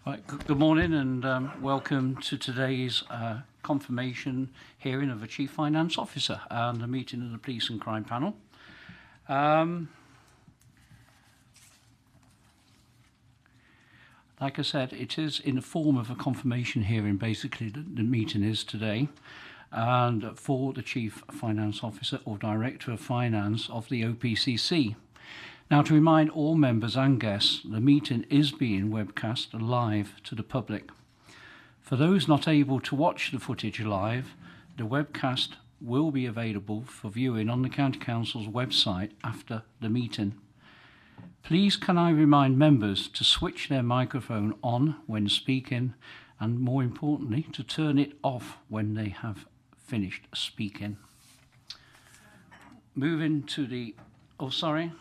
Right, good morning and welcome to today's confirmation hearing of a Chief Finance Officer and a meeting of the Police and Crime Panel. Like I said, it is in the form of a confirmation hearing, basically, the meeting is today, and for the Chief Finance Officer or Director of Finance of the OPCC. Now, to remind all members and guests, the meeting is being webcast live to the public. For those not able to watch the footage live, the webcast will be available for viewing on the County Council's website after the meeting. Please can I remind members to switch their microphone on when speaking and, more importantly, to turn it off when they have finished speaking. Moving to the... Oh, sorry.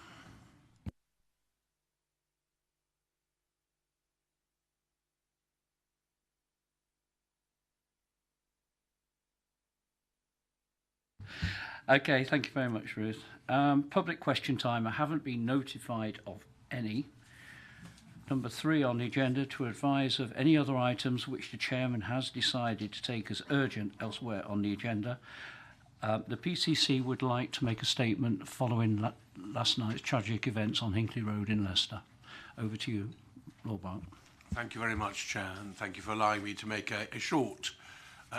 Okay, thank you very much, Ruth. Public question time. I haven't been notified of any. Number 3 on the agenda, to advise of any other items which the Chairman has decided to take as urgent elsewhere on the agenda. The PCC would like to make a statement following last night's tragic events on Hinckley Road in Leicester. Over to you, Lord Bark. Thank you very much, Chair, and thank you for allowing me to make a short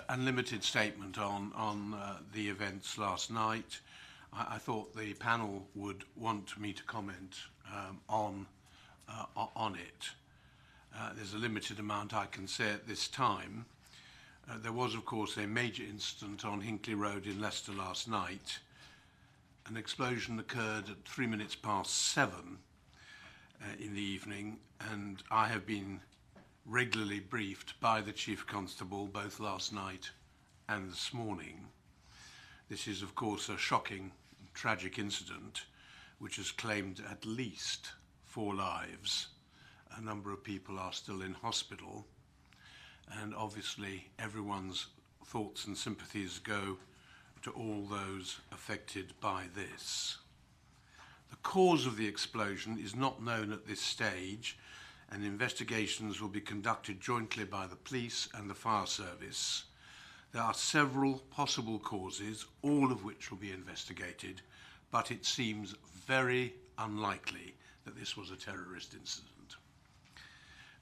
unlimited statement on the events last night. I thought the panel would want me to comment on it. There's a limited amount I can say at this time. There was, of course, a major incident on Hinckley Road in Leicester last night. An explosion occurred at 7:03 in the evening, and I have been regularly briefed by the Chief Constable both last night and this morning. This is, of course, a shocking, tragic incident which has claimed at least 4 lives. A number of people are still in hospital, and obviously everyone's thoughts and sympathies go to all those affected by this. The cause of the explosion is not known at this stage, and investigations will be conducted jointly by the police and the fire service. There are several possible causes, all of which will be investigated, but it seems very unlikely that this was a terrorist incident.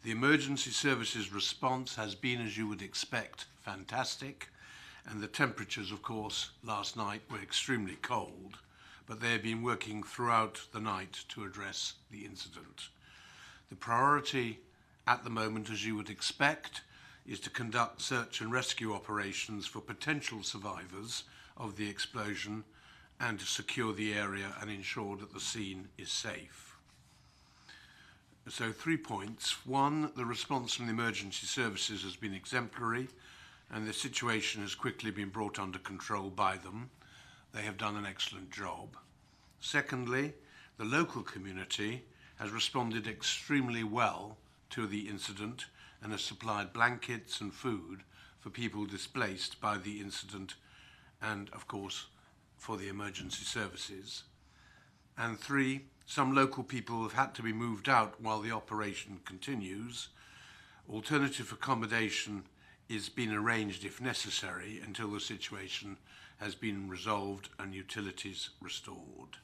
The emergency services response has been, as you would expect, fantastic, and the temperatures, of course, last night were extremely cold, but they have been working throughout the night to address the incident. The priority at the moment, as you would expect, is to conduct search and rescue operations for potential survivors of the explosion and to secure the area and ensure that the scene is safe. So 3 points. 1, the response from the emergency services has been exemplary, and the situation has quickly been brought under control by them. They have done an excellent job. Secondly, the local community has responded extremely well to the incident and has supplied blankets and food for people displaced by the incident and, of course, for the emergency services. And 3, some local people have had to be moved out while the operation continues. Alternative accommodation is being arranged if necessary until the situation has been resolved and utilities restored.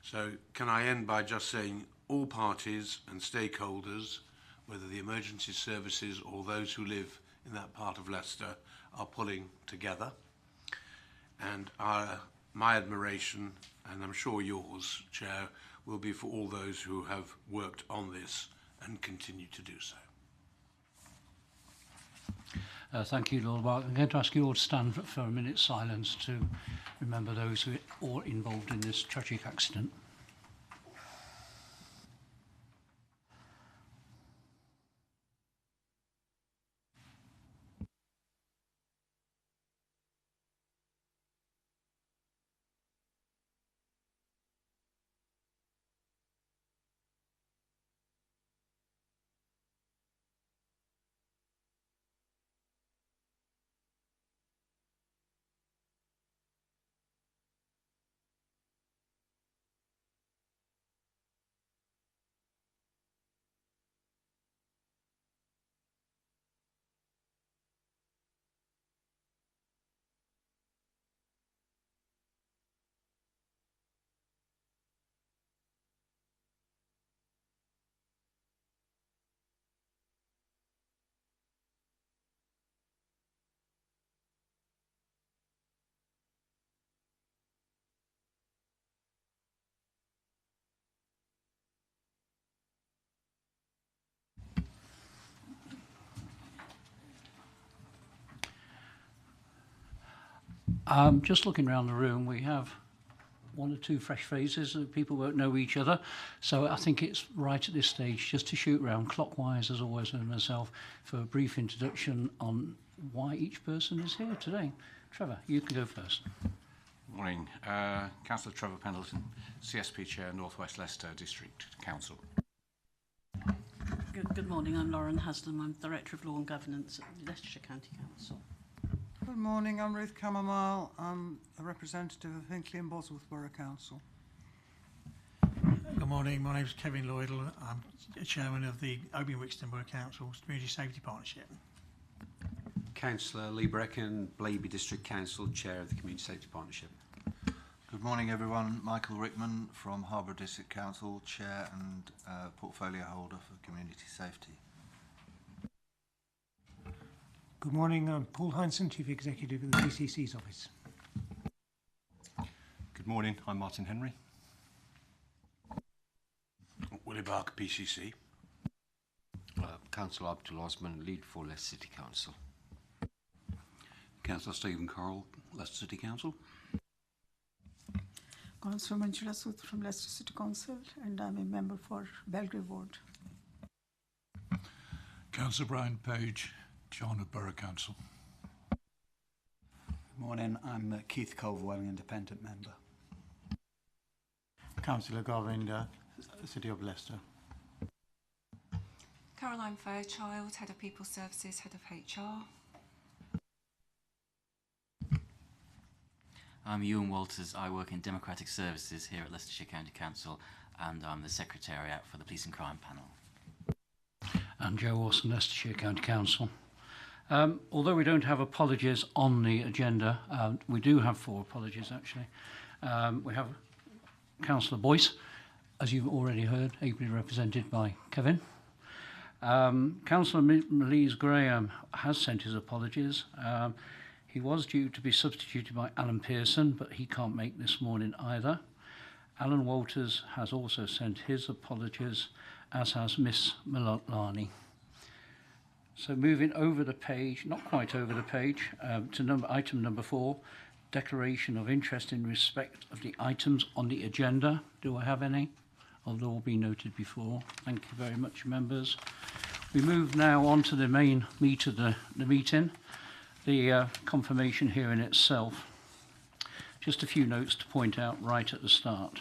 So can I end by just saying all parties and stakeholders, whether the emergency services or those who live in that part of Leicester, are pulling together. And my admiration, and I'm sure yours, Chair, will be for all those who have worked on this and continue to do so. Thank you, Lord Mark. I'm going to ask you all to stand for a minute's silence to remember those who are all involved in this tragic accident. Just looking around the room, we have 1 or 2 fresh faces. People won't know each other. So I think it's right at this stage just to shoot round clockwise, as always, with myself, for a brief introduction on why each person is here today. Trevor, you can go first. Morning. Councillor Trevor Pendleton, CSP Chair, North West Leicester District Council. Good morning, I'm Lauren Haslam, I'm Director of Law and Governance at the Leicestershire County Council. Good morning, I'm Ruth Camomile. I'm a representative of Hinckley and Bosworth Borough Council. Good morning, my name is Kevin Lloydell. I'm Chairman of the Oban Wixton Borough Council's Community Safety Partnership. Councillor Lee Brecken, Blaby District Council, Chair of the Community Safety Partnership. Good morning everyone, Michael Rickman from Harbour District Council, Chair and Portfolio Holder for Community Safety. Good morning, I'm Paul Heinsohn, Chief Executive of the PCC's office. Good morning, I'm Martin Henry. Willie Barker, PCC. Councillor Abdul Osman, lead for Leicester City Council. Councillor Stephen Correll, Leicester City Council. Councillor Manjula Sood from Leicester City Council, and I'm a member for Belgrave Ward. Councillor Brian Page, John of Borough Council. Good morning, I'm Keith Colvwell, independent member. Councillor Govinda, City of Leicester. Caroline Fairchild, Head of People Services, Head of HR. I'm Ewan Walters. I work in Democratic Services here at Leicestershire County Council, and I'm the Secretariat for the Police and Crime Panel. And Joe Orson, Leicestershire County Council. Although we don't have apologies on the agenda, we do have 4 apologies actually. We have Councillor Boyce, as you've already heard, ably represented by Kevin. Councillor Melise Graham has sent his apologies. He was due to be substituted by Alan Pearson, but he can't make this morning either. Alan Walters has also sent his apologies, as has Miss Malani. So moving over the page, not quite over the page, to item number 4, declaration of interest in respect of the items on the agenda. Do I have any? They'll all be noted before. Thank you very much, members. We move now on to the main meat of the meeting, the confirmation hearing itself. Just a few notes to point out right at the start.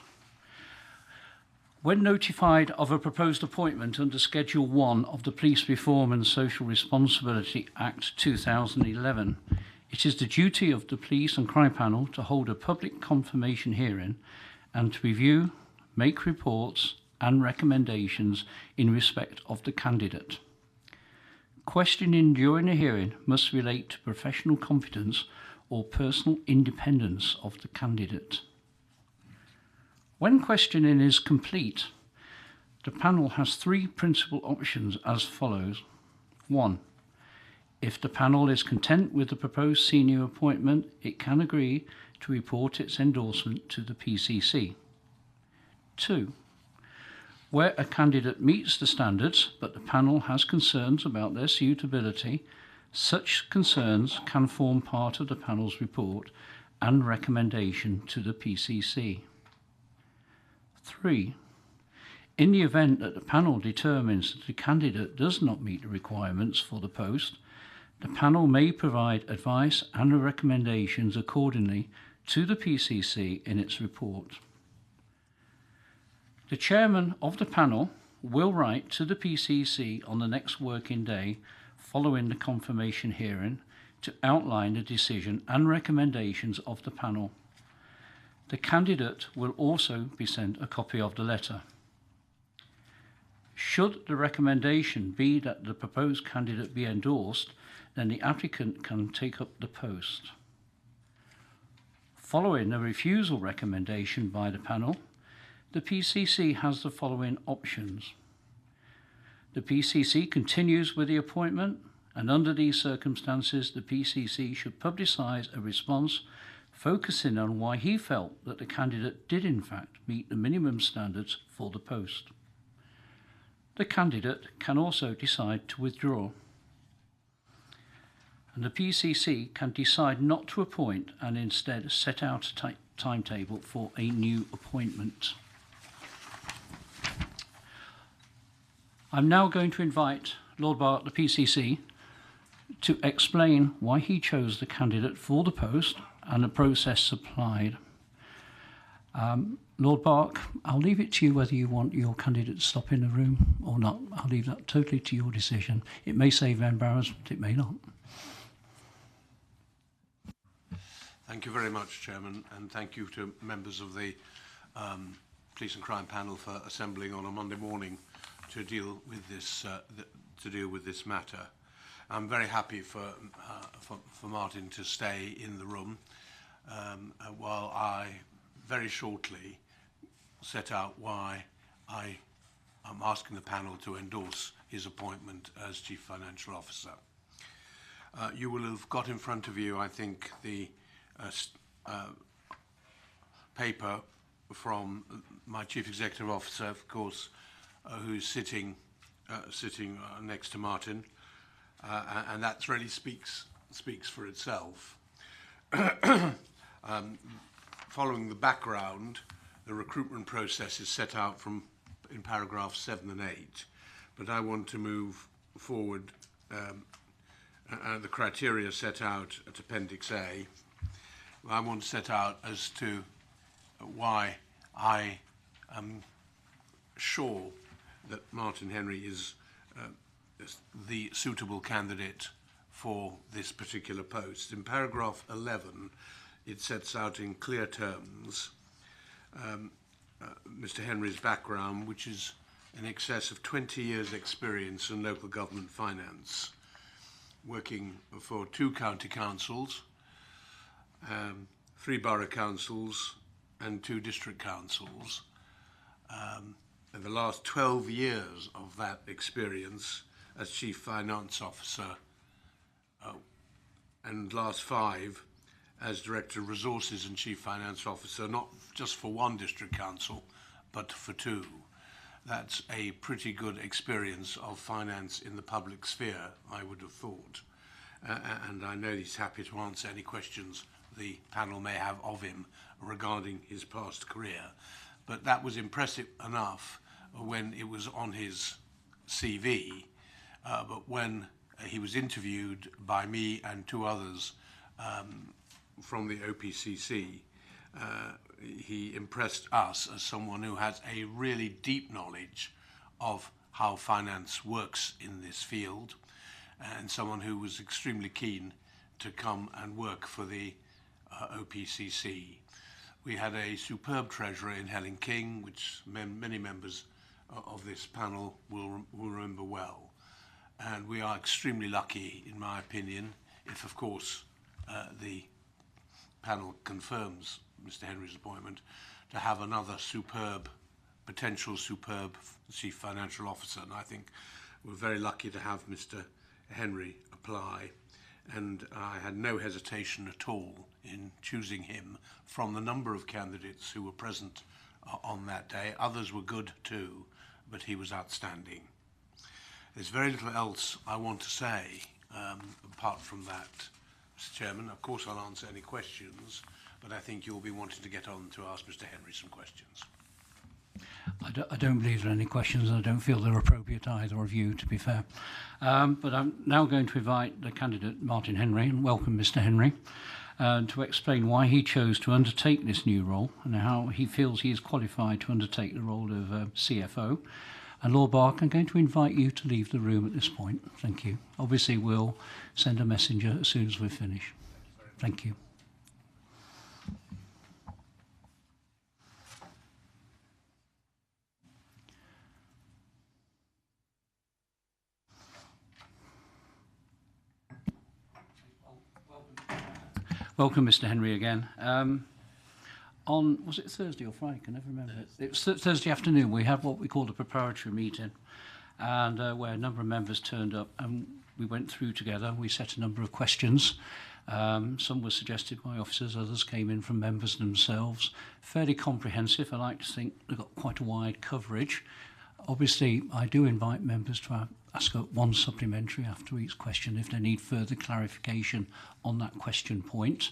When notified of a proposed appointment under Schedule 1 of the Police Reform and Social Responsibility Act 2011, it is the duty of the Police and Crime Panel to hold a public confirmation hearing and to review, make reports and recommendations in respect of the candidate. Questioning during a hearing must relate to professional competence or personal independence of the candidate. When questioning is complete, the panel has 3 principal options as follows. 1. If the panel is content with the proposed senior appointment, it can agree to report its endorsement to the PCC. 2. Where a candidate meets the standards but the panel has concerns about their suitability, such concerns can form part of the panel's report and recommendation to the PCC. 3. In the event that the panel determines that the candidate does not meet the requirements for the post, the panel may provide advice and recommendations accordingly to the PCC in its report. The chairman of the panel will write to the PCC on the next working day following the confirmation hearing to outline the decision and recommendations of the panel. The candidate will also be sent a copy of the letter. Should the recommendation be that the proposed candidate be endorsed, then the applicant can take up the post. Following a refusal recommendation by the panel, the PCC has the following options. The PCC continues with the appointment, and under these circumstances, the PCC should publicise a response focusing on why he felt that the candidate did in fact meet the minimum standards for the post. The candidate can also decide to withdraw. And the PCC can decide not to appoint and instead set out a timetable for a new appointment. I'm now going to invite Lord Bark, the PCC, to explain why he chose the candidate for the post and the process applied. Lord Bark, I'll leave it to you whether you want your candidate to stop in the room or not. I'll leave that totally to your decision. It may save embarrassment, it may not. Thank you very much, Chairman, and thank you to members of the Police and Crime Panel for assembling on a Monday morning to deal with this matter. I'm very happy for Martin to stay in the room while I very shortly set out why I am asking the panel to endorse his appointment as Chief Financial Officer. You will have got in front of you, I think, the paper from my Chief Executive Officer, of course, who's sitting next to Martin, and that really speaks for itself. Following the background, the recruitment process is set out in paragraphs 7 and 8, but I want to move forward. The criteria set out at Appendix A. I want to set out as to why I am sure that Martin Henry is the suitable candidate for this particular post. In paragraph 11, it sets out in clear terms Mr. Henry's background, which is in excess of 20 years' experience in local government finance, working for 2 county councils, 3 borough councils and 2 district councils. And the last 12 years of that experience as Chief Finance Officer and last 5 as Director of Resources and Chief Finance Officer, not just for 1 district council, but for 2. That's a pretty good experience of finance in the public sphere, I would have thought. And I know he's happy to answer any questions the panel may have of him regarding his past career. But that was impressive enough when it was on his CV, but when he was interviewed by me and 2 others from the OPCC, he impressed us as someone who has a really deep knowledge of how finance works in this field, and someone who was extremely keen to come and work for the OPCC. We had a superb treasurer in Helen King, which many members of this panel will remember well. And we are extremely lucky, in my opinion, if, of course, the panel confirms Mr. Henry's appointment, to have another potential superb Chief Financial Officer. And I think we're very lucky to have Mr. Henry apply. And I had no hesitation at all in choosing him from the number of candidates who were present on that day. Others were good too, but he was outstanding. There's very little else I want to say apart from that, Mr. Chairman. Of course, I'll answer any questions, but I think you'll be wanting to get on to ask Mr. Henry some questions. I don't believe there are any questions, and I don't feel they're appropriate either of you, to be fair. But I'm now going to invite the candidate, Martin Henry, and welcome Mr. Henry, to explain why he chose to undertake this new role and how he feels he is qualified to undertake the role of CFO. And Lord Bark, I'm going to invite you to leave the room at this point. Thank you. Obviously, we'll send a messenger as soon as we finish. Thank you. Welcome, Mr. Henry, again. On, was it Thursday or Friday? I can never remember. It was Thursday afternoon. We had what we called a preparatory meeting, and where a number of members turned up, and we went through together. We set a number of questions. Some were suggested by officers, others came in from members themselves. Fairly comprehensive. I like to think they got quite a wide coverage. Obviously, I do invite members to ask one supplementary after each question if they need further clarification on that question point.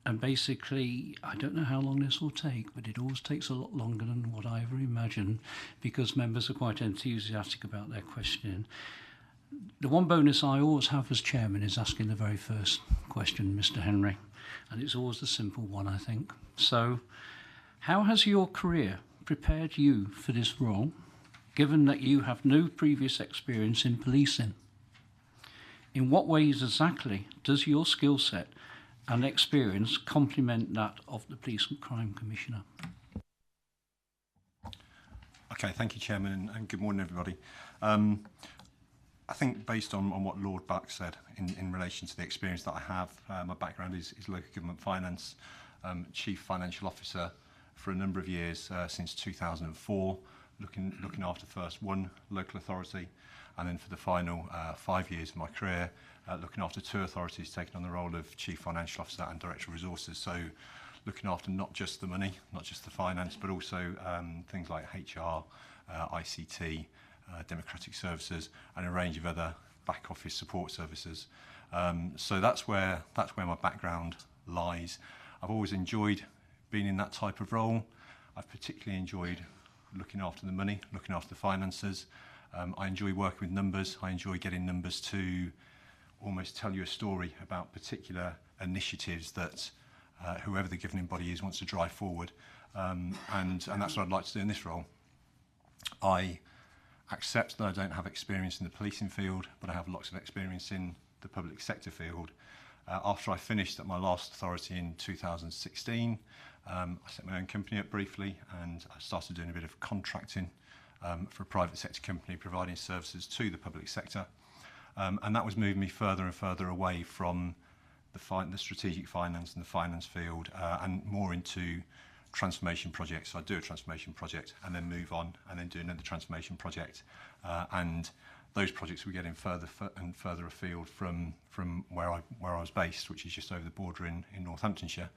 And basically, I don't know how long this will take, but it always takes a lot longer than what I ever imagined because members are quite enthusiastic about their questioning. The one bonus I always have as chairman is asking the very first question, Mr. Henry, and it's always the simple one, I think. So, how has your career prepared you for this role, given that you have no previous experience in policing? In what ways exactly does your skill set and experience complement that of the Police and Crime Commissioner? Okay, thank you, Chairman, and good morning, everybody. I think based on what Lord Buck said in relation to the experience that I have, my background is local government finance, Chief Financial Officer for a number of years since 2004, looking after first one local authority and then for the final 5 years of my career, looking after two authorities, taking on the role of Chief Financial Officer and Director of Resources. So looking after not just the money, not just the finance, but also things like HR, ICT, democratic services, and a range of other back office support services. So that's where my background lies. I've always enjoyed being in that type of role. I've particularly enjoyed looking after the money, looking after the finances. I enjoy working with numbers. I enjoy getting numbers to almost tell you a story about particular initiatives that whoever the governing body is wants to drive forward. And that's what I'd like to do in this role. I accept that I don't have experience in the policing field, but I have lots of experience in the public sector field. After I finished at my last authority in 2016, I set my own company up briefly, and I started doing a bit of contracting for a private sector company providing services to the public sector. And that was moving me further and further away from the strategic finance and the finance field, and more into transformation projects. So I'd do a transformation project and then move on and then do another transformation project. And those projects were getting further and further afield from where I was based, which is just over the border in Northamptonshire.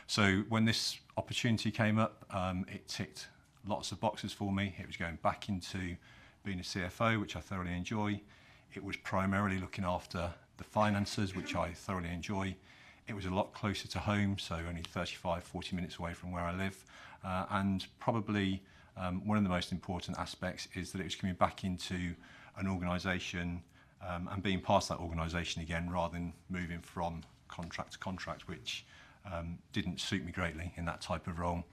So when this opportunity came up, it ticked lots of boxes for me. It was going back into being a CFO, which I thoroughly enjoy. It was primarily looking after the finances, which I thoroughly enjoy. It was a lot closer to home, so only 35, 40 minutes away from where I live. And probably one of the most important aspects is that it was coming back into an organisation and being part of that organisation again, rather than moving from contract to contract, which didn't suit me greatly in that type of role.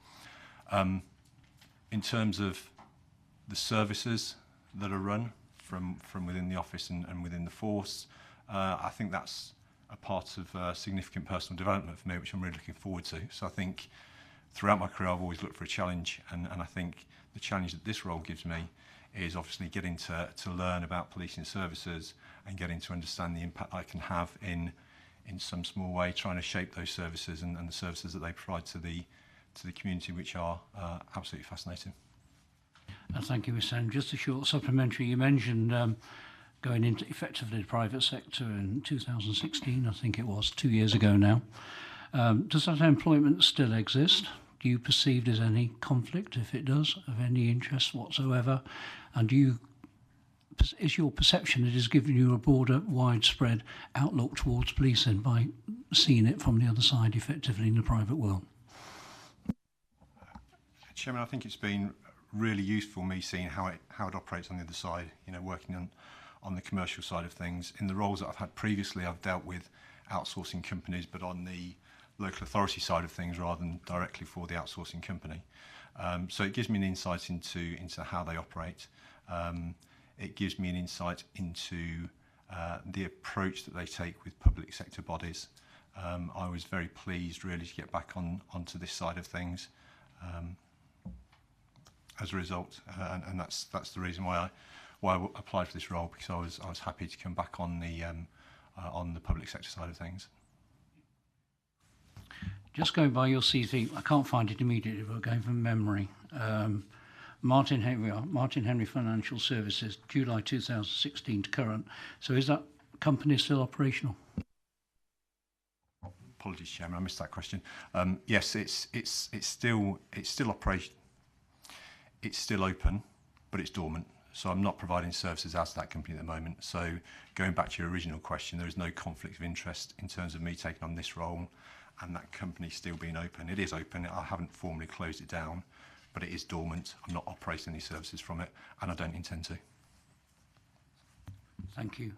In terms of the services that are run from within the office and within the force, I think that's a part of significant personal development for me, which I'm really looking forward to. So I think throughout my career I've always looked for a challenge, and I think the challenge that this role gives me is obviously getting to learn about policing services and getting to understand the impact I can have in some small way, trying to shape those services and the services that they provide to the community, which are absolutely fascinating. Thank you, Mr. Henry. Just a short supplementary. You mentioned going into effectively the private sector in 2016, I think it was, 2 years ago now. Does that employment still exist? Do you perceive there's any conflict, if it does, of any interest whatsoever? And is your perception it has given you a broader, widespread outlook towards policing by seeing it from the other side effectively in the private world? Chairman, I think it's been really useful me seeing how it operates on the other side, working on the commercial side of things. In the roles that I've had previously, I've dealt with outsourcing companies, but on the local authority side of things rather than directly for the outsourcing company. So it gives me an insight into how they operate. It gives me an insight into the approach that they take with public sector bodies. I was very pleased really to get back onto this side of things as a result, and that's the reason why I applied for this role, because I was happy to come back on the public sector side of things. Just going by your CV, I can't find it immediately, but going from memory. Martin Henry Financial Services, July 2016 to current. So is that company still operational? Apologies, Chairman, I missed that question. Yes, it's still operation. It's still open, but it's dormant. So I'm not providing services as that company at the moment. So going back to your original question, there is no conflict of interest in terms of me taking on this role and that company still being open. It is open. I haven't formally closed it down, but it is dormant. I'm not operating any services from it, and I don't intend to. Thank you.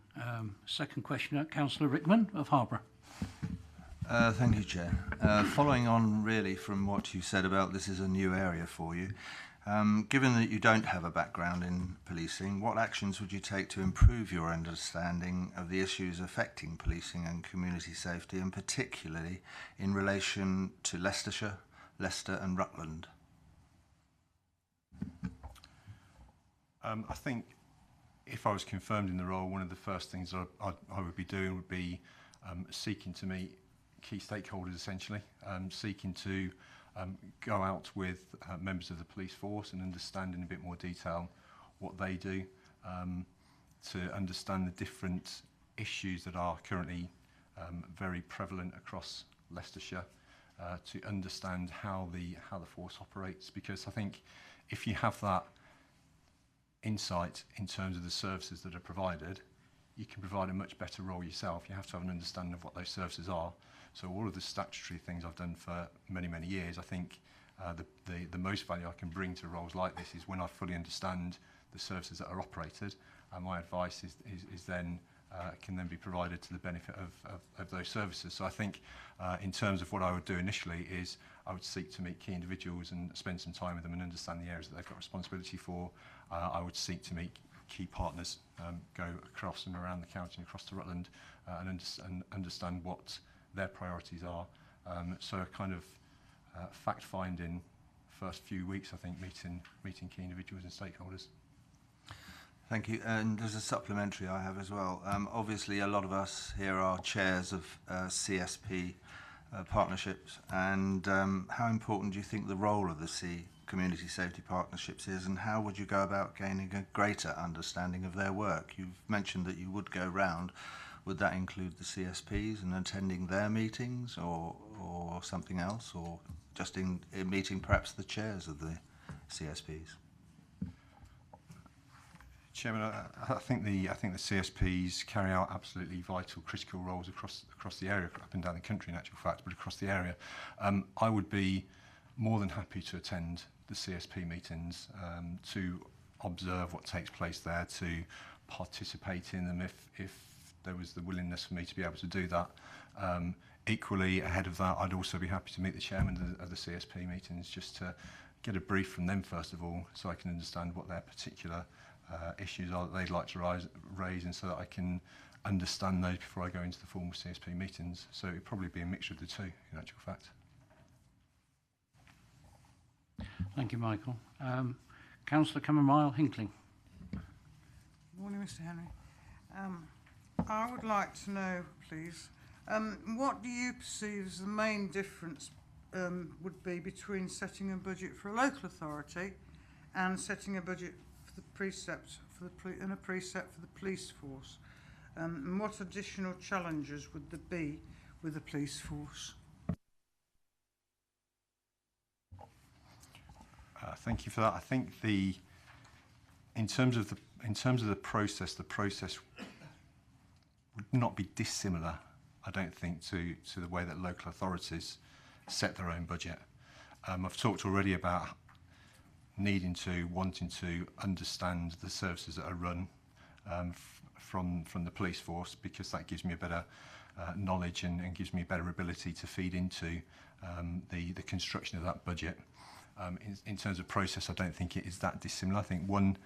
Second question, Councillor Rickman of Harborough. Thank you, Chair. Following on really from what you said about this is a new area for you, given that you don't have a background in policing, what actions would you take to improve your understanding of the issues affecting policing and community safety, and particularly in relation to Leicestershire, Leicester and Rutland? I think if I was confirmed in the role, one of the first things I would be doing would be seeking to meet key stakeholders, essentially, seeking to go out with members of the police force and understand in a bit more detail what they do. to understand the different issues that are currently very prevalent across Leicestershire, to understand how the force operates, because I think if you have that insight in terms of the services that are provided, you can provide a much better role yourself. You have to have an understanding of what those services are. So all of the statutory things I've done for many, many years, I think the most value I can bring to roles like this is when I fully understand the services that are operated, and my advice is then can then be provided to the benefit of those services. So I think in terms of what I would do initially is I would seek to meet key individuals and spend some time with them and understand the areas that they've got responsibility for. I would seek to meet key partners, go across and around the county and across to Rutland, and understand what their priorities are. So a kind of fact-finding first few weeks, I think, meeting key individuals and stakeholders. Thank you. And there's a supplementary I have as well. Obviously, a lot of us here are chairs of CSP partnerships, and how important do you think the role of the community safety partnerships is, and how would you go about gaining a greater understanding of their work? You've mentioned that you would go round. Would that include the CSPs and attending their meetings, or something else, or just in meeting perhaps the chairs of the CSPs? Chairman, I think the CSPs carry out absolutely vital, critical roles across the area, up and down the country in actual fact, but across the area. I would be more than happy to attend the CSP meetings, to observe what takes place there, to participate in them if there was the willingness for me to be able to do that. Equally, ahead of that, I'd also be happy to meet the chairman of the CSP meetings, just to get a brief from them first of all, so I can understand what their particular issues are that they'd like to raise, and so that I can understand those before I go into the formal CSP meetings. So it'd probably be a mixture of the two, in actual fact. Thank you, Michael. Councillor Camermile Hinckley. Morning, Mr. Henry. I would like to know, please, what do you perceive as the main difference would be between setting a budget for a local authority and setting a budget for the precept and a precept for the police force? And what additional challenges would there be with the police force? Thank you for that. I think in terms of the process would not be dissimilar, I don't think, to the way that local authorities set their own budget. I've talked already about wanting to understand the services that are run from the police force, because that gives me a better knowledge and gives me a better ability to feed into the construction of that budget. In terms of process, I don't think it is that dissimilar. I think one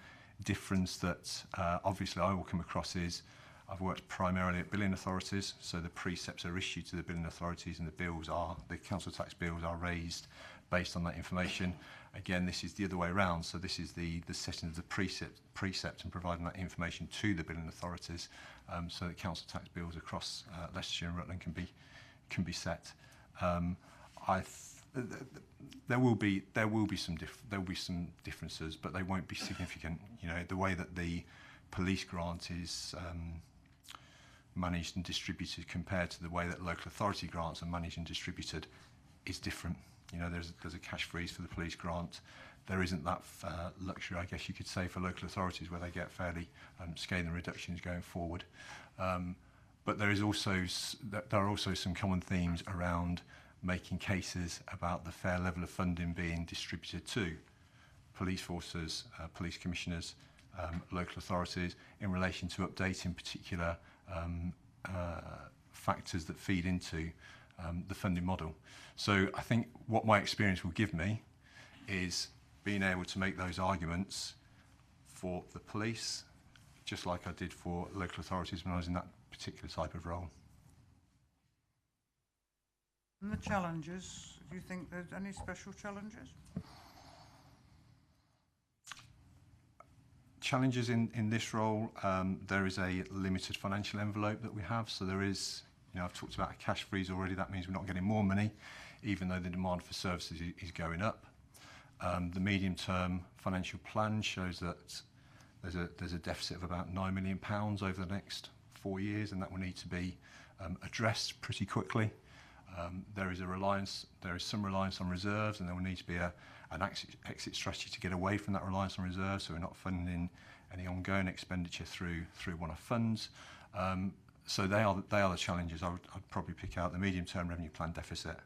difference that obviously I will come across is I've worked primarily at billing authorities, so the precepts are issued to the billing authorities, and the council tax bills are raised based on that information. Again, this is the other way around, so this is the setting of the precept and providing that information to the billing authorities, so that council tax bills across Leicestershire and Rutland can be set. There will be some differences, but they won't be significant. You know, the way that the police grant is managed and distributed compared to the way that local authority grants are managed and distributed is different. You know, there's a cash freeze for the police grant. There isn't that luxury, I guess you could say, for local authorities, where they get fairly scathing reductions going forward. But there are also some common themes around making cases about the fair level of funding being distributed to police forces, police commissioners, local authorities, in relation to updating particular factors that feed into the funding model. So I think what my experience will give me is being able to make those arguments for the police, just like I did for local authorities when I was in that particular type of role. And the challenges, do you think there's any special challenges? Challenges in this role, there is a limited financial envelope that we have, so there is, you know, I've talked about a cash freeze already. That means we're not getting more money, even though the demand for services is going up. The medium-term financial plan shows that there's a deficit of about £9 million over the next 4 years, and that will need to be addressed pretty quickly. There is some reliance on reserves, and there will need to be an exit strategy to get away from that reliance on reserves, so we're not funding any ongoing expenditure through one-off funds. So they are the challenges. I'd probably pick out the medium-term revenue plan deficit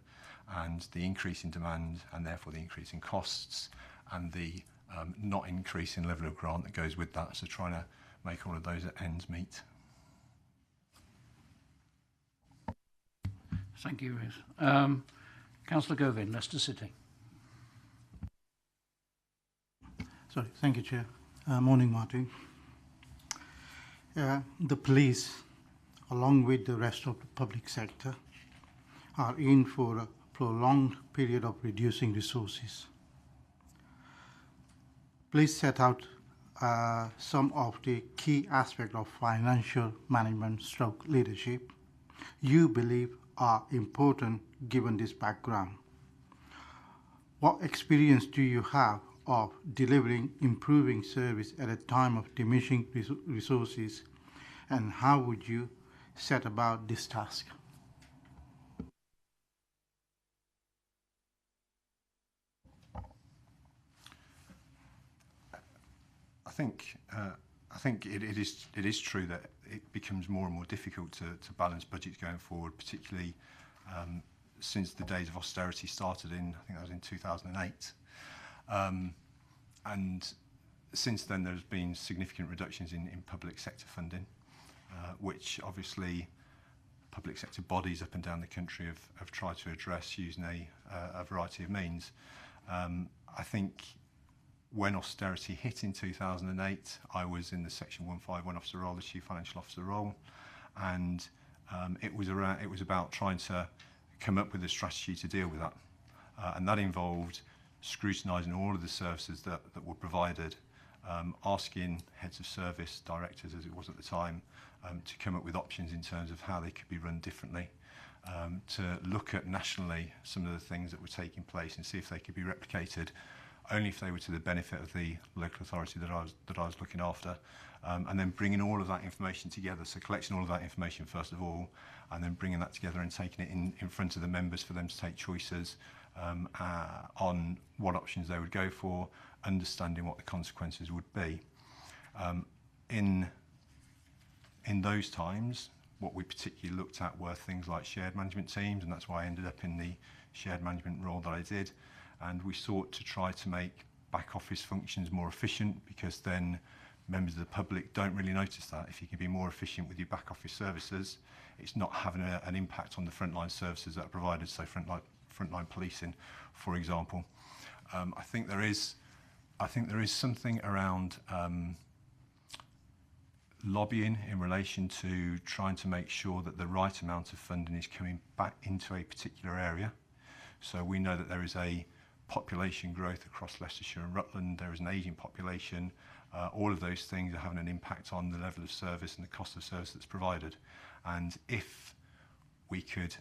and the increase in demand, and therefore the increase in costs, and the not increase in level of grant that goes with that. So trying to make all of those ends meet. Thank you, Ruth. Councillor Govin, Leicester City. Sorry, thank you, Chair. Morning, Martin. The police, along with the rest of the public sector, are in for a prolonged period of reducing resources. Please set out some of the key aspects of financial management / leadership you believe are important given this background. What experience do you have of delivering improving service at a time of diminishing resources, and how would you set about this task? I think it is true that it becomes more and more difficult to balance budgets going forward, particularly since the days of austerity started I think that was in 2008. And since then there's been significant reductions in public sector funding, which obviously public sector bodies up and down the country have tried to address using a variety of means. I think when austerity hit in 2008, I was in the Section 151 officer role, the Chief Financial Officer role, and it was about trying to come up with a strategy to deal with that, and that involved scrutinising all of the services that were provided, asking heads of service, directors as it was at the time, to come up with options in terms of how they could be run differently, to look at nationally some of the things that were taking place and see if they could be replicated, only if they were to the benefit of the local authority that I was looking after, and then bringing all of that information together. So collecting all of that information first of all, and then bringing that together and taking it in front of the members for them to take choices on what options they would go for, understanding what the consequences would be. In those times, what we particularly looked at were things like shared management teams, and that's why I ended up in the shared management role that I did. And we sought to try to make back office functions more efficient, because then members of the public don't really notice that. If you can be more efficient with your back office services, it's not having an impact on the frontline services that are provided, so frontline policing, for example. I think there is something around lobbying in relation to trying to make sure that the right amount of funding is coming back into a particular area. So we know that there is a population growth across Leicestershire and Rutland, there is an ageing population, all of those things are having an impact on the level of service and the cost of service that's provided. And if we could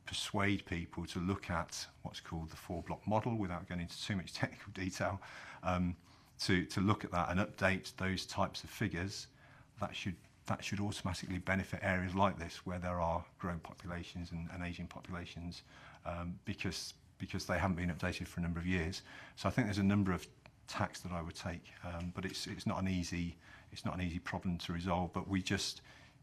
persuade people to look at what's called the 4-block model, without going into too much technical detail, to look at that and update those types of figures, that should automatically benefit areas like this where there are growing populations and ageing populations, because they haven't been updated for a number of years. So I think there's a number of tacks that I would take, but it's not an easy problem to resolve. But we just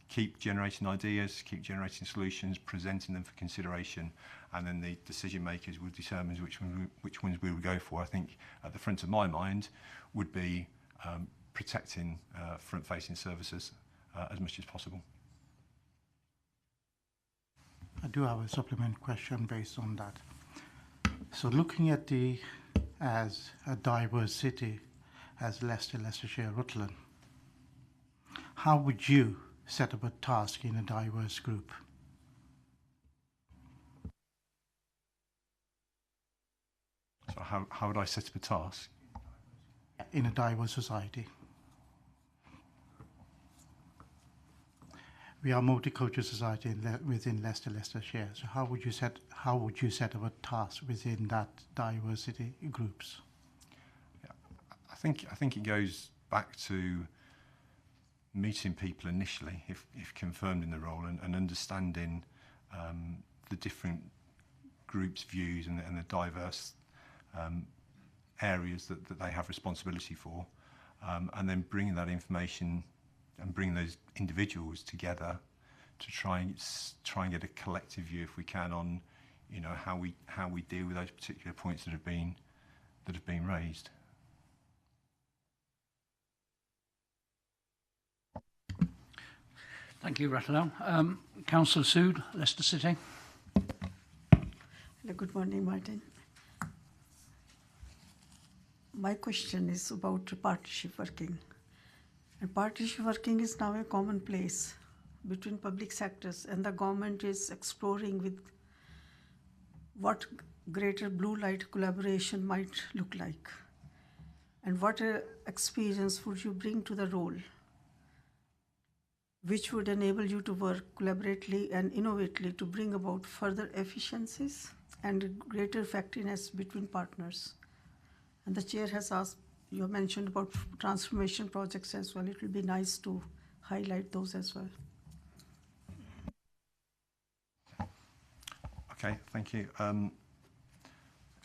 keep generating ideas, keep generating solutions, presenting them for consideration, and then the decision makers will determine which ones we would go for. I think at the front of my mind would be protecting front-facing services as much as possible. I do have a supplement question based on that. So looking at as a diverse city as Leicester, Leicestershire, Rutland, how would you set up a task in a diverse group? So how would I set up a task? In a diverse society. We are a multicultural society within Leicester, Leicestershire. So how would you set up a task within that diversity groups? Yeah, I think it goes back to meeting people initially, if confirmed in the role, and understanding the different groups' views and the diverse areas that they have responsibility for, and then bringing that information and bringing those individuals together to try and get a collective view, if we can, on how we deal with those particular points that have been raised. Thank you, Rutland. Councillor Sood, Leicester City. Hello, good morning, Martin. My question is about partnership working. And partnership working is now a commonplace between public sectors, and the government is exploring with what greater blue light collaboration might look like. And what experience would you bring to the role, which would enable you to work collaboratively and innovatively to bring about further efficiencies and greater effectiveness between partners? And the chair has asked, you mentioned about transformation projects as well. It will be nice to highlight those as well. Okay, thank you.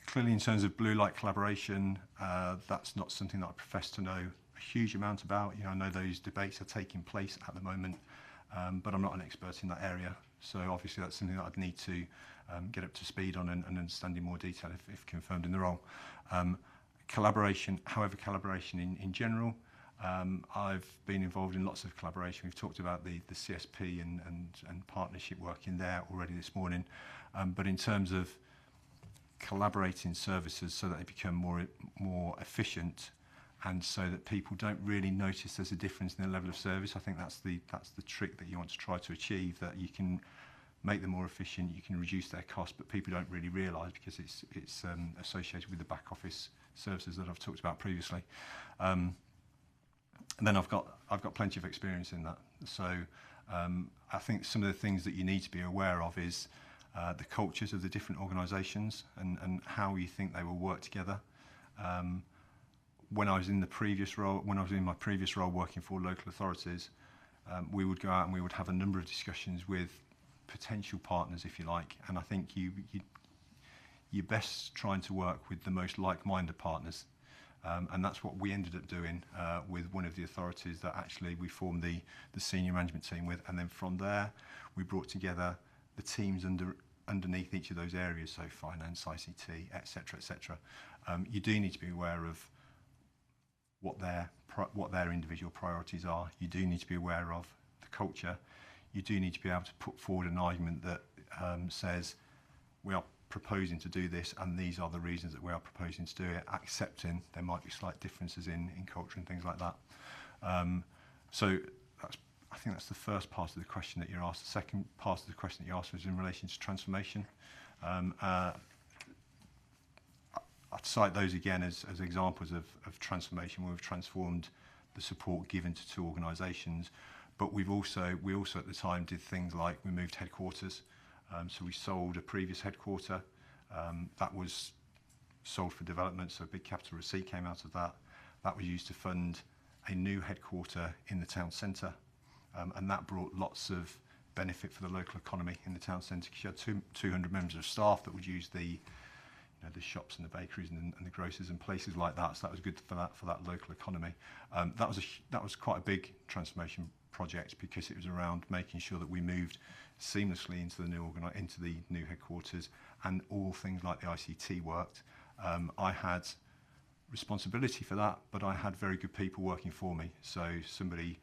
Clearly, in terms of blue light collaboration, that's not something that I profess to know a huge amount about. I know those debates are taking place at the moment, but I'm not an expert in that area. So obviously that's something that I'd need to get up to speed on and understand in more detail if confirmed in the role. Collaboration in general, I've been involved in lots of collaboration. We've talked about the CSP and partnership work in there already this morning. But in terms of collaborating services so that they become more efficient, and so that people don't really notice there's a difference in the level of service, I think that's the trick that you want to try to achieve, that you can make them more efficient, you can reduce their cost, but people don't really realise because it's associated with the back office services that I've talked about previously. And then I've got plenty of experience in that. So I think some of the things that you need to be aware of is the cultures of the different organisations and how you think they will work together. When I was in my previous role working for local authorities, we would go out and we would have a number of discussions with potential partners, if you like, and I think you're best trying to work with the most like-minded partners, and that's what we ended up doing with one of the authorities that actually we formed the senior management team with, and then from there we brought together the teams underneath each of those areas, so finance, ICT, etc., etc. You do need to be aware of what their individual priorities are. You do need to be aware of the culture. You do need to be able to put forward an argument that says we are proposing to do this and these are the reasons that we are proposing to do it, accepting there might be slight differences in culture and things like that. So I think that's the first part of the question that you're asked. The second part of the question that you asked was in relation to transformation. I'd cite those again as examples of transformation where we've transformed the support given to two organisations, but we also at the time did things like we moved headquarters. So we sold a previous headquarter that was sold for development, so a big capital receipt came out of that. That was used to fund a new headquarter in the town centre, and that brought lots of benefit for the local economy in the town centre, because you had 200 members of staff that would use the shops and the bakeries and the grocers and places like that. So that was good for that local economy. That was quite a big transformation project, because it was around making sure that we moved seamlessly into the new headquarters, and all things like the ICT worked. I had responsibility for that, but I had very good people working for me. So somebody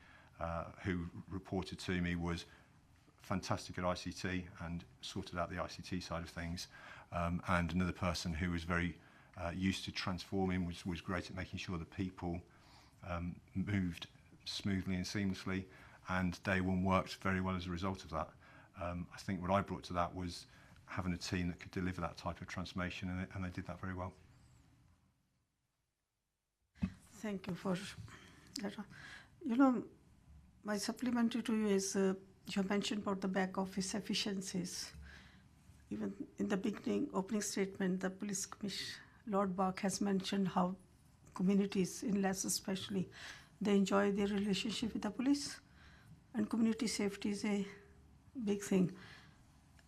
who reported to me was fantastic at ICT and sorted out the ICT side of things, and another person who was very used to transforming, was great at making sure that people moved smoothly and seamlessly, and day one worked very well as a result of that. I think what I brought to that was having a team that could deliver that type of transformation, and they did that very well. Thank you for that. My supplementary to you is you mentioned about the back office efficiencies. Even in the beginning opening statement, the police commissioner Lord Bark has mentioned how communities in Leicester especially they enjoy their relationship with the police. And community safety is a big thing.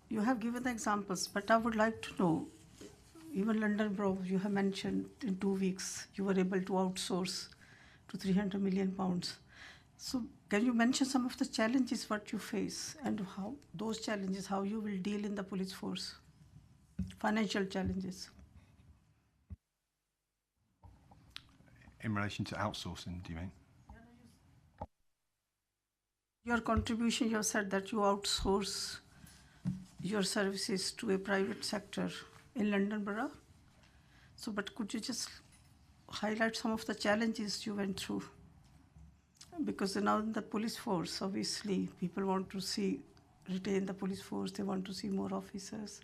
You have given the examples, but I would like to know, even London Borough, you have mentioned in 2 weeks you were able to outsource to £300 million. So can you mention some of the challenges what you face and how those challenges, how you will deal in the police force? Financial challenges. In relation to outsourcing, do you mean? Your contribution, you have said that you outsource your services to a private sector in London Borough. So, but could you just highlight some of the challenges you went through? Because now in the police force, obviously, people want to retain the police force, they want to see more officers.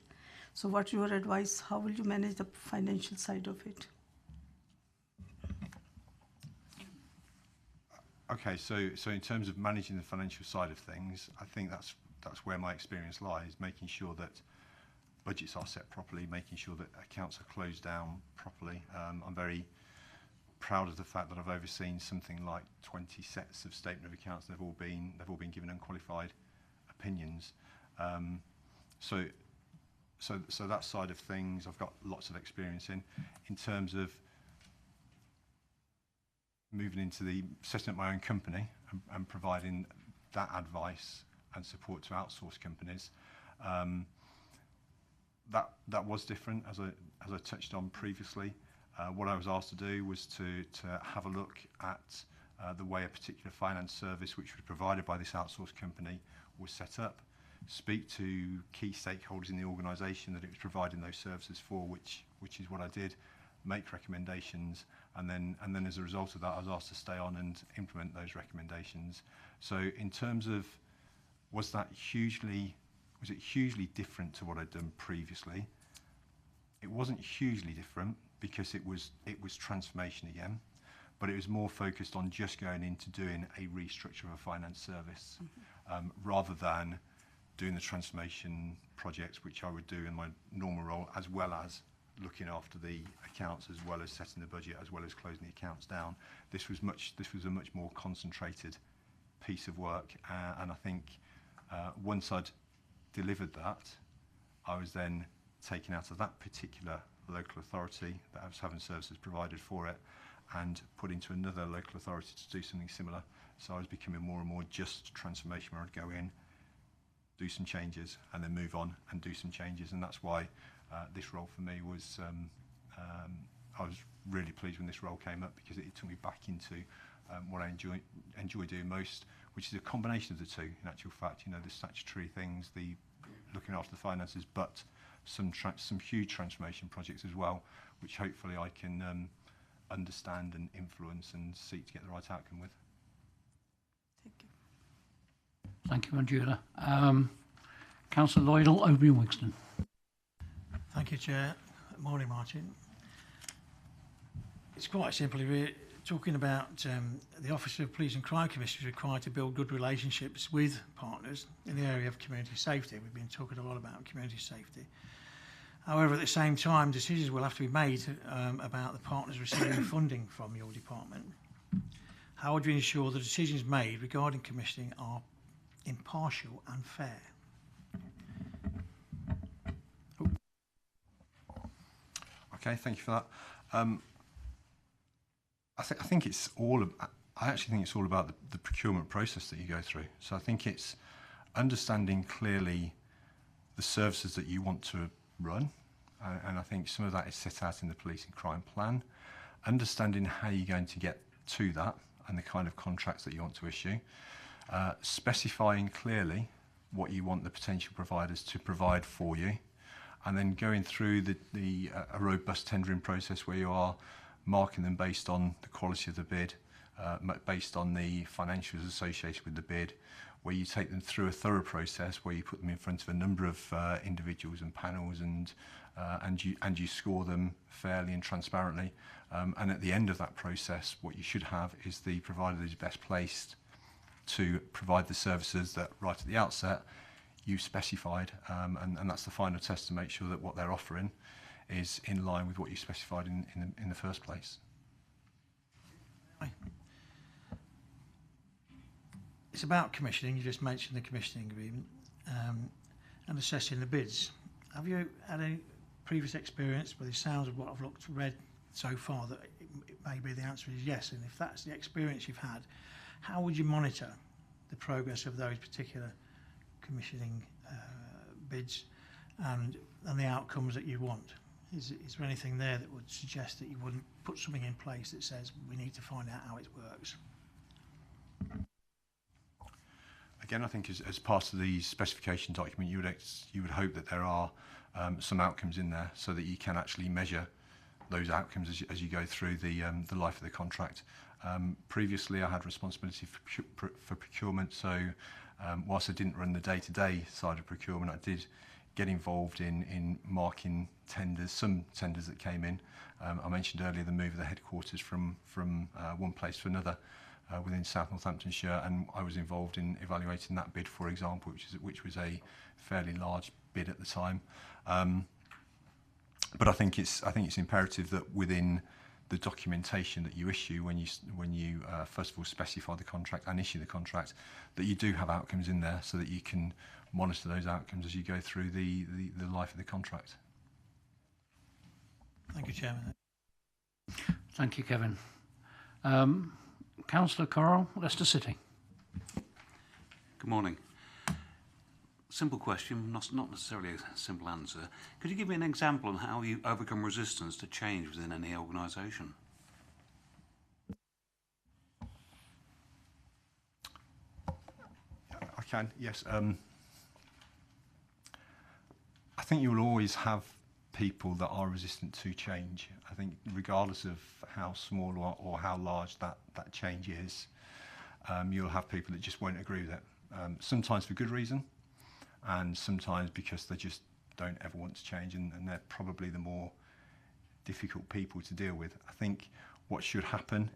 So what your advice, how will you manage the financial side of it? Okay, so in terms of managing the financial side of things, I think that's where my experience lies, making sure that budgets are set properly, making sure that accounts are closed down properly. I'm very proud of the fact that I've overseen something like 20 sets of statement of accounts. They've all been given unqualified opinions. So that side of things I've got lots of experience in. In terms of moving into setting up my own company and providing that advice and support to outsource companies, that was different, as I touched on previously. What I was asked to do was to have a look at the way a particular finance service which was provided by this outsourced company was set up, speak to key stakeholders in the organisation that it was providing those services for, which is what I did, make recommendations, and then as a result of that I was asked to stay on and implement those recommendations. So in terms of was it hugely different to what I'd done previously? It wasn't hugely different because it was transformation again, but it was more focused on just going into doing a restructure of a finance service, rather than doing the transformation projects which I would do in my normal role, as well as looking after the accounts, as well as setting the budget, as well as closing the accounts down. This was a much more concentrated piece of work, and I think once I'd delivered that, I was then taken out of that particular local authority that I was having services provided for it and put into another local authority to do something similar. So I was becoming more and more just transformation, where I'd go in, do some changes, and then move on and do some changes. And that's why this role for me was, I was really pleased when this role came up, because it took me back into what I enjoy doing most, which is a combination of the two. In actual fact, the statutory things, the looking after the finances, but some huge transformation projects as well, which hopefully I can understand and influence and seek to get the right outcome with. Thank you. Thank you, Angela. Councillor Lloydell, Oberlin Wigston. Thank you, Chair. Morning, Martin. It's quite simply we're talking about the Office of Police and Crime Commission is required to build good relationships with partners in the area of community safety. We've been talking a lot about community safety. However, at the same time, decisions will have to be made about the partners receiving funding from your department. How would you ensure the decisions made regarding commissioning are impartial and fair? Okay, thank you for that. I think it's all. I actually think it's all about the procurement process that you go through. So I think it's understanding clearly the services that you want to run, and I think some of that is set out in the police and crime plan. Understanding how you're going to get to that and the kind of contracts that you want to issue. Specifying clearly what you want the potential providers to provide for you, and then going through a robust tendering process where you are marking them based on the quality of the bid, based on the financials associated with the bid, where you take them through a thorough process where you put them in front of a number of individuals and panels, and you score them fairly and transparently. And at the end of that process, what you should have is the provider that is best placed to provide the services that right at the outset you specified, and that's the final test to make sure that what they're offering is in line with what you specified in the first place. it's about commissioning. You just mentioned the commissioning agreement and assessing the bids. Have you had any previous experience with the sounds of what I've read so far that it may be the answer is yes? And if that's the experience you've had, how would you monitor the progress of those particular commissioning bids and the outcomes that you want? Is there anything there that would suggest that you wouldn't put something in place that says we need to find out how it works? Again, I think as part of the specification document, you would hope that there are some outcomes in there so that you can actually measure those outcomes as you go through the life of the contract. Previously, I had responsibility for procurement, so whilst I didn't run the day-to-day side of procurement, I did get involved in marking tenders, some tenders that came in. I mentioned earlier the move of the headquarters from one place to another within South Northamptonshire, and I was involved in evaluating that bid, for example, which was a fairly large bid at the time. But I think it's imperative that within the documentation that you issue when you first of all specify the contract and issue the contract, that you do have outcomes in there so that you can monitor those outcomes as you go through the life of the contract. Thank you, Chairman. Thank you, Kevin. Councillor Corral, Leicester City. Good morning. Simple question, not necessarily a simple answer. Could you give me an example on how you overcome resistance to change within any organisation? I can, yes. I think you will always have people that are resistant to change. I think regardless of how small or how large that change is, you'll have people that just won't agree with it. Sometimes for good reason, and sometimes because they just don't ever want to change, and they're probably the more difficult people to deal with. I think what should happen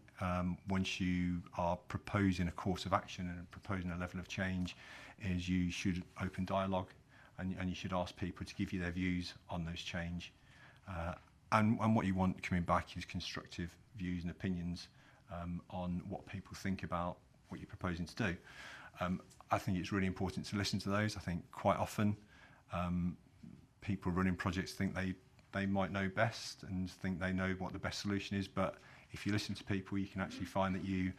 once you are proposing a course of action and proposing a level of change is you should open dialogue, and you should ask people to give you their views on those change. And what you want coming back is constructive views and opinions on what people think about what you're proposing to do. I think it's really important to listen to those. I think quite often people running projects think they might know best and think they know what the best solution is, but if you listen to people, you can actually find that you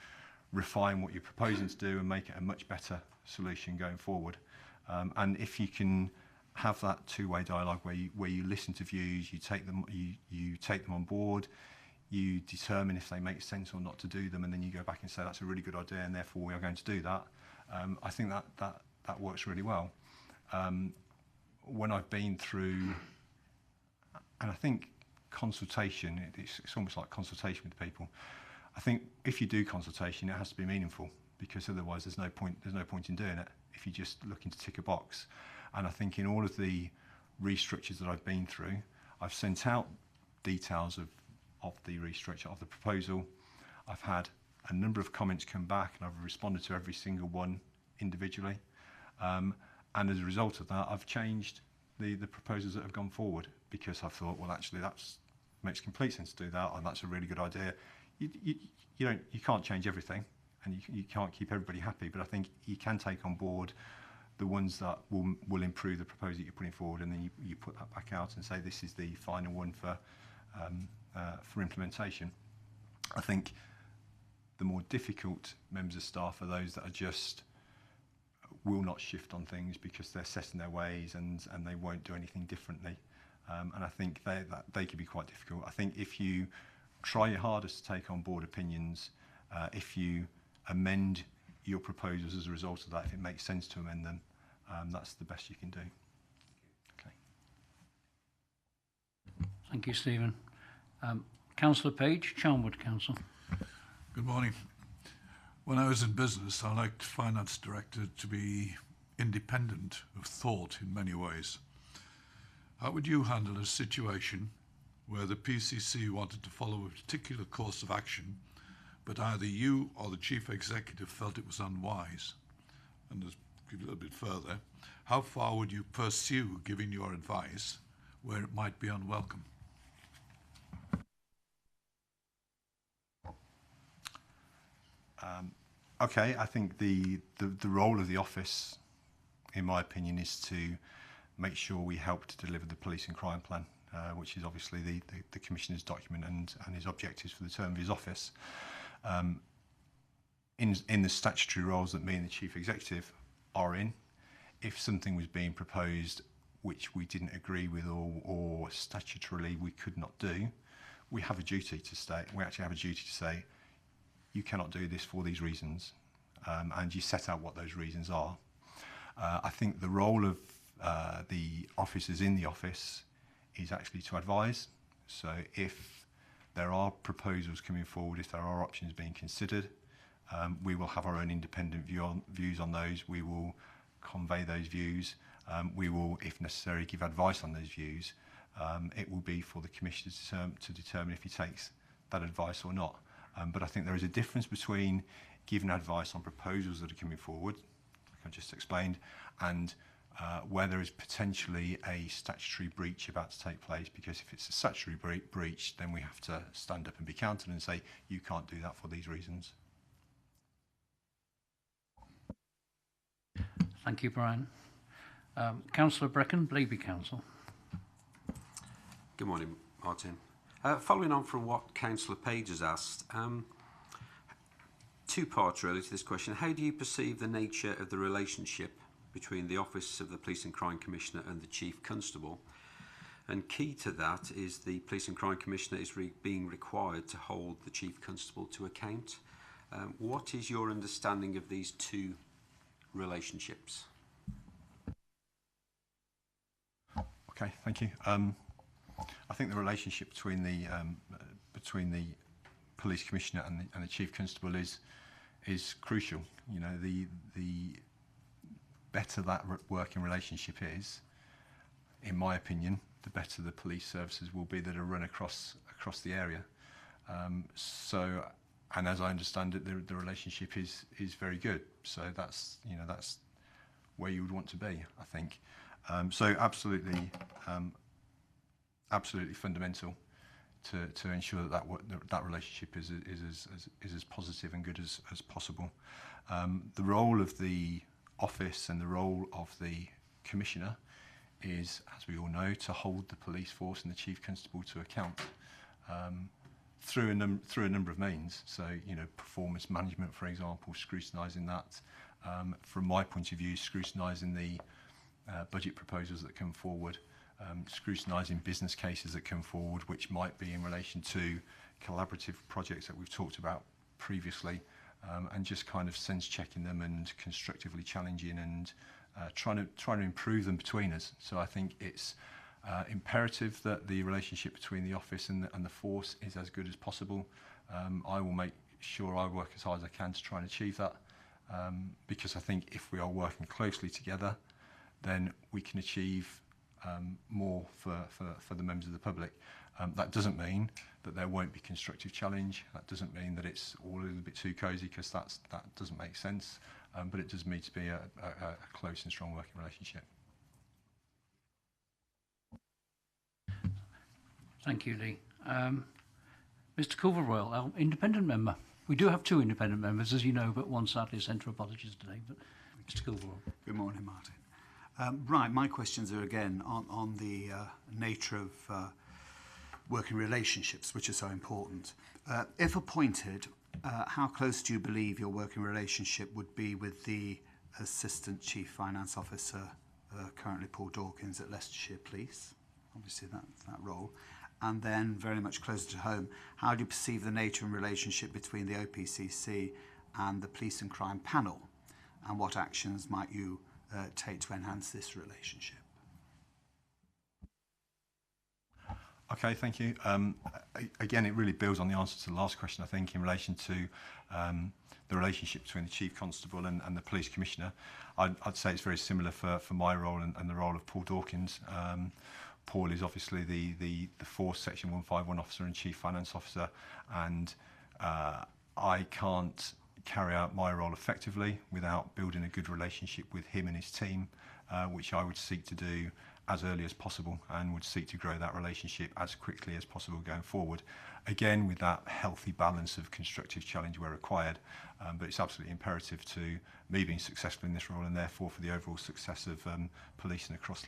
refine what you're proposing to do and make it a much better solution going forward. And if you can have that two-way dialogue where you listen to views, you take them on board, you determine if they make sense or not to do them, and then you go back and say that's a really good idea and therefore we are going to do that. I think that works really well. When I've been through, and I think consultation, it's almost like consultation with people. I think if you do consultation, it has to be meaningful, because otherwise there's no point in doing it if you're just looking to tick a box. And I think in all of the restructures that I've been through, I've sent out details of the restructure, of the proposal. I've had a number of comments come back and I've responded to every single one individually. And as a result of that, I've changed the proposals that have gone forward, because I thought, well, actually that makes complete sense to do that, and that's a really good idea. You can't change everything, and you can't keep everybody happy, but I think you can take on board the ones that will improve the proposal that you're putting forward, and then you put that back out and say this is the final one for implementation. I think the more difficult members of staff are those that are just will not shift on things because they're set in their ways and they won't do anything differently. And I think they can be quite difficult. I think if you try your hardest to take on board opinions, if you amend your proposals as a result of that, if it makes sense to amend them, that's the best you can do. Okay. Thank you, Stephen. Councillor Page, Charnwood Council. Good morning. When I was in business, I liked finance director to be independent of thought in many ways. How would you handle a situation where the PCC wanted to follow a particular course of action, but either you or the chief executive felt it was unwise? And to give a little bit further, how far would you pursue giving your advice where it might be unwelcome? Okay, I think the role of the office, in my opinion, is to make sure we help to deliver the police and crime plan, which is obviously the Commissioner's document and his objectives for the term of his office. In the statutory roles that me and the Chief Executive are in, if something was being proposed which we didn't agree with or statutorily we could not do, we have a duty to say, we actually have a duty to say, you cannot do this for these reasons, and you set out what those reasons are. I think the role of the officers in the office is actually to advise. So if there are proposals coming forward, if there are options being considered, we will have our own independent views on those. We will convey those views. We will, if necessary, give advice on those views. It will be for the Commissioner to determine if he takes that advice or not. But I think there is a difference between giving advice on proposals that are coming forward, like I just explained, and where there is potentially a statutory breach about to take place, because if it's a statutory breach, then we have to stand up and be counted and say, you can't do that for these reasons. Thank you, Brian. Councillor Brecon, Blaby Council. Good morning, Martin. Following on from what Councillor Page has asked, two parts really to this question. How do you perceive the nature of the relationship between the Office of the Police and Crime Commissioner and the Chief Constable? And key to that is the Police and Crime Commissioner is being required to hold the Chief Constable to account. What is your understanding of these two relationships? Okay, thank you. I think the relationship between the Police Commissioner and the Chief Constable is crucial. You know, the better that working relationship is, in my opinion, the better the police services will be that are run across the area. So, and as I understand it, the relationship is very good. So that's where you would want to be, I think. So absolutely fundamental to ensure that relationship is as positive and good as possible. The role of the office and the role of the Commissioner is, as we all know, to hold the police force and the Chief Constable to account through a number of means. So, you know, performance management, for example, scrutinising that. From my point of view, scrutinising the budget proposals that come forward, scrutinising business cases that come forward, which might be in relation to collaborative projects that we've talked about previously, and just kind of sense checking them and constructively challenging and trying to improve them between us. So I think it's imperative that the relationship between the office and the force is as good as possible. I will make sure I work as hard as I can to try and achieve that, because I think if we are working closely together, then we can achieve more for the members of the public. That doesn't mean that there won't be constructive challenge. That doesn't mean that it's all a little bit too cosy, because that doesn't make sense. But it does need to be a close and strong working relationship. Thank you, Lee. Mr. Culverroyal, our independent member. We do have two independent members, as you know, but one sadly sent her apologies today. But Mr. Culverroyal. Good morning, Martin. Right, my questions are again on the nature of working relationships, which are so important. If appointed, how close do you believe your working relationship would be with the Assistant Chief Finance Officer, currently Paul Dawkins at Leicestershire Police? Obviously that role. And then very much closer to home, how do you perceive the nature and relationship between the OPCC and the Police and Crime Panel? And what actions might you take to enhance this relationship? Okay, thank you. Again, it really builds on the answer to the last question, I think, in relation to the relationship between the Chief Constable and the Police Commissioner. I'd say it's very similar for my role and the role of Paul Dawkins. Paul is obviously the Force Section 151 officer and Chief Finance Officer, and I can't carry out my role effectively without building a good relationship with him and his team, which I would seek to do as early as possible and would seek to grow that relationship as quickly as possible going forward. Again, with that healthy balance of constructive challenge where required, but it's absolutely imperative to me being successful in this role and therefore for the overall success of policing across